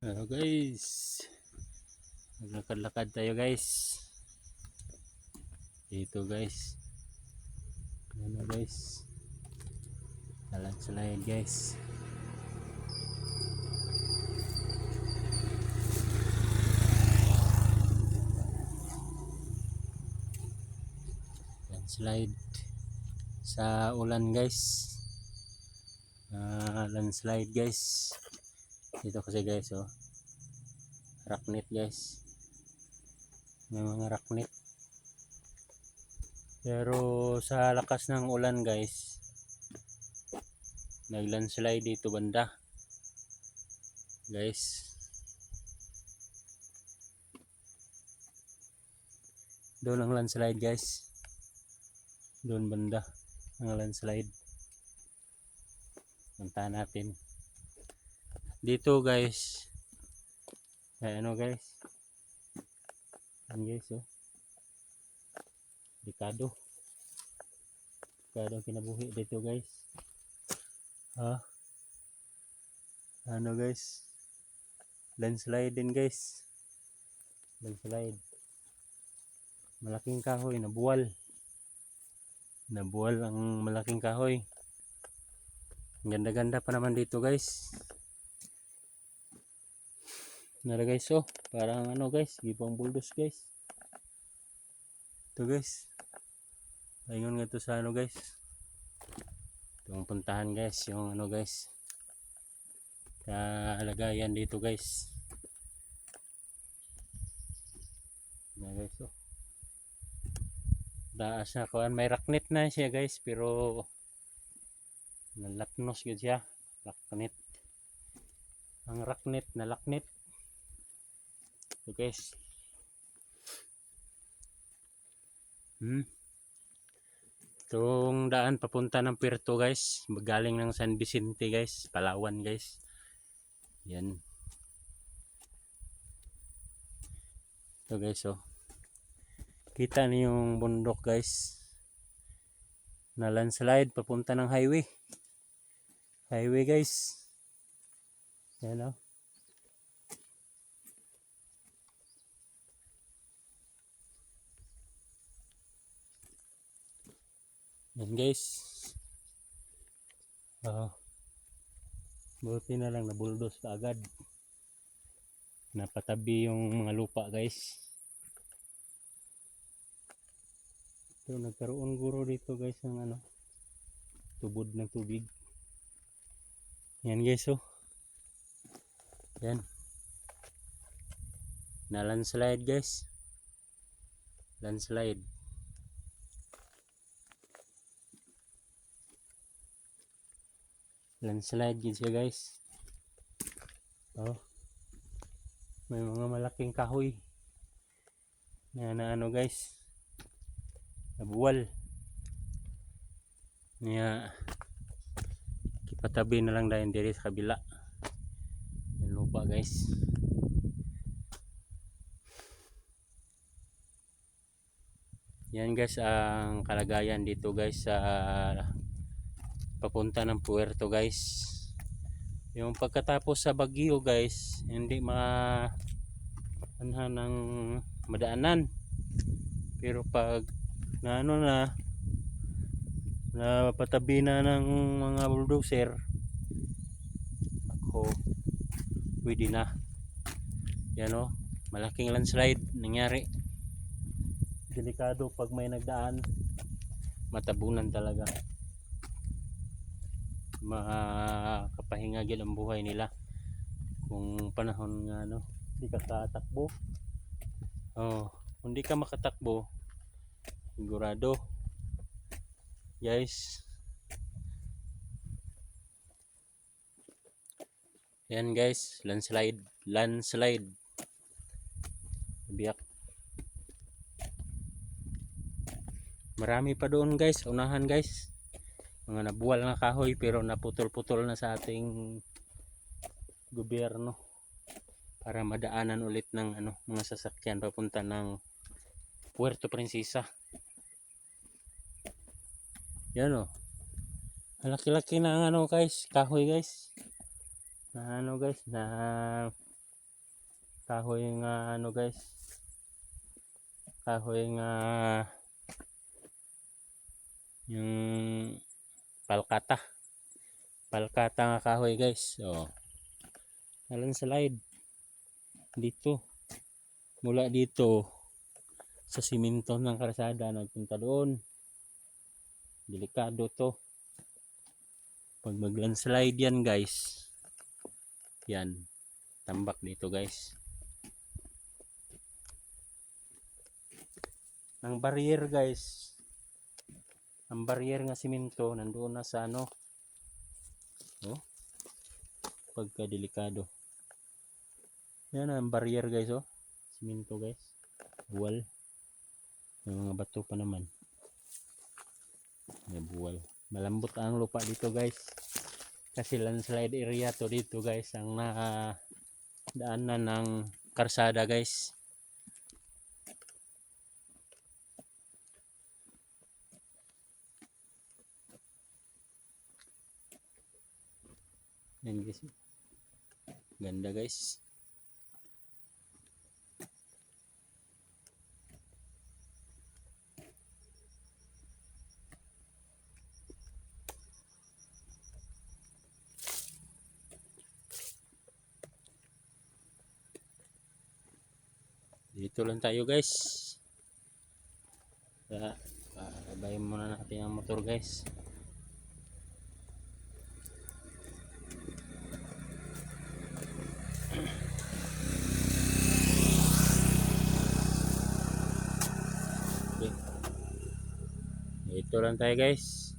Hello guys, maglakad-lakad tayo guys. Dito guys, ano guys, slide guys. Landslide sa ulan guys. Landslide guys. Dito kasi guys, oh, rocknet guys. May mga rocknet. Pero sa lakas ng ulan guys, naglandslide dito banda guys. Doon ang landslide guys, doon banda ang landslide. Puntahan natin dito guys. Ay, ano guys, yan guys, oh, Delikado ang kinabuhi dito guys. Ano guys, landslide din guys, landslide. Malaking kahoy nabuwal ang malaking kahoy. Ganda-ganda pa naman dito guys. Nara guys, oh, parang ano guys, gipang buldos guys. Ito guys, ayun nga to sa ano guys, itong puntahan guys, yung ano guys, kalagayan dito guys. Na guys, oh, taas na kuan, may rocknet na siya guys, pero nalapnos gud siya. Rocknet, ang rocknet na laknet. So guys, itong daan papunta ng Puerto guys, galing ng San Vicente guys, Palawan guys. Yan. Ito guys, oh, kita niyo yung bundok guys, na landslide papunta ng highway guys. Yan, oh. Yan guys, buti na lang nabuldos agad, napatabi yung mga lupa guys. So nagkaroon guro dito guys ng ano, tubod ng tubig. Yan guys, oh, yan, na landslide guys, landslide. Landslide yun siya guys. Oh, may mga malaking kahoy na ano guys, nabuwal niya. Kipatabi na lang dahil diri sa kabila yung lupa guys. Yan guys ang kalagayan dito guys sa papunta ng Puerto guys. Yung pagkatapos sa Baguio guys, hindi anhan ng madaanan, pero pag na ano na napatabi na ng mga bulldozer, ako pwede na. Yan, oh, malaking landslide nangyari. Delikado pag may nagdaan, matabunan talaga, makakapahinga gil ang buhay nila kung panahon nga ano, hindi ka katakbo. Oh, hindi ka makatakbo, sigurado guys. Yan guys, landslide biyak. Marami pa doon guys, unahan guys, mga nabuwal na kahoy pero naputol-putol na sa ating gobyerno para madaanan ulit ng ano, mga sasakyan papunta ng Puerto Princesa. Yan, oh, laki-laki na ang ano guys, kahoy guys, na ano guys, na kahoy nga ano guys, kahoy nga yung palkata nga kahoy guys. So slide dito, mula dito sa simento ng kalsada nagpunta doon. Delikado to pag mag-landslide yan guys. Yan, tambak dito guys. Ang barrier guys, ang barrier nga simento nandoon na sa ano, oh, pagka delikado. Yan ang barrier guys, oh, simento guys, buwal. May mga bato pa naman, may buwal. Malambot ang lupa dito guys, kasi landslide area to dito guys, ang daanan ng karsada guys. Yan guys, ganda guys. Dito lang tayo guys. Babayin muna natin ang motor guys. Okay. Dito lang tayo guys.